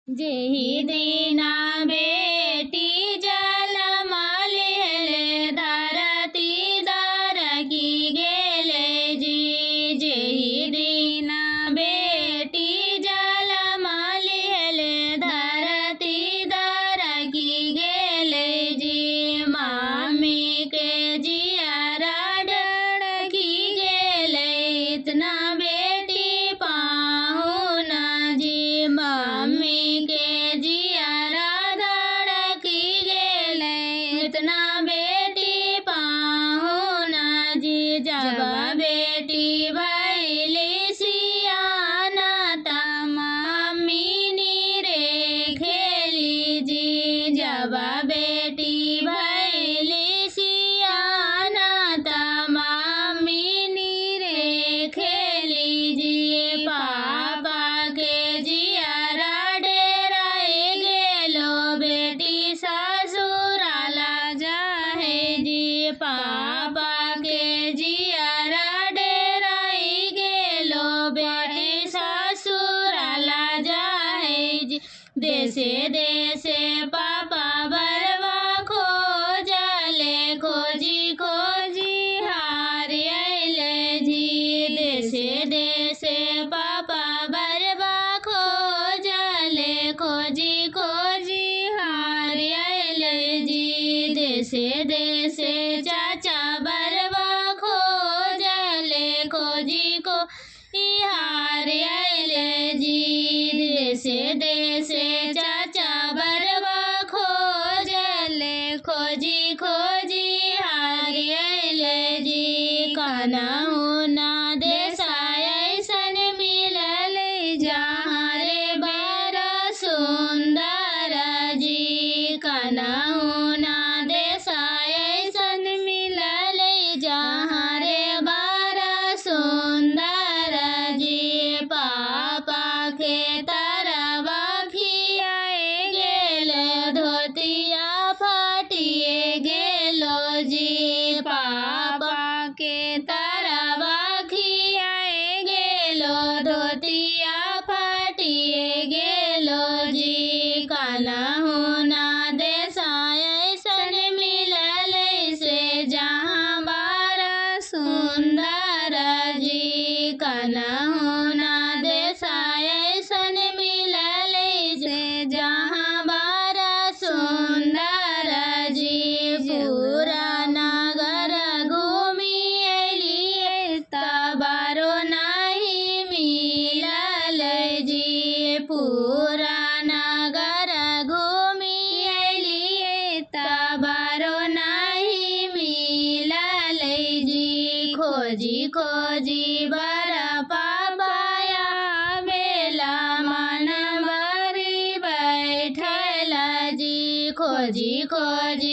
जेहि दीना बेटी जलम लेले धरती दर की गेले जी। जेहि दीना बेटी जलम लेले धरती दर की गेले जी। मामी के जियरा डर की गेले इतना बेटी पाहुना जी। मामी के जियरा धड़की गेले इतना बेटी पाहुना जी। जब बेटी भैली सियाना ता मम्मी नीरे खेली जी। जब बेटी भैली सियाना ता मम्मी नीरे खेली जी। पापा के जियरा डेराए गेलो बेटी ससुराला जाहे जी। पापा के जियरा डेराए गेलो बेटी ससुराला जाहे जी। देशे देशे पापा बरवा खोजले खोजी खोजी हार अइले जी। देशे देशे पापा बरवा खोजले खोजी खोजी हार अइले जी। देशे देशे चाचा बरवा खोजले खोजी खोजी हार अइले जी। देशे देशे चाचा बरवा खोजले खोजी खोजी हार अइले जी। कनहु ना देसाय ऐसन मिलल जहाँ रे बर सुंदर जी। कनहु ना देसाय ऐसन मिलल जहाँ रे बर सुंदर जी। पापा के तरवा खियाए गेल धोतिया फाटिए गेलो जी। पापा के तरवा खियाए गेलो धोतिया फाटिए गेलो जी। कनहु ना देसाय ऐसन मिलल से जहाँ बार सुंदर जी। कनहु ना देसाय ऐसन मिलल से जहाँ बार सुंदर जी। पूरा नगर घूमी अइली तबारो नहीं मिलल जी। पूरा नगर घूमी अइली तबारो नहीं मिलल जी। खोजी खोजी बर पापाया बेला मन बरी बैठल जी। खोजी खोजी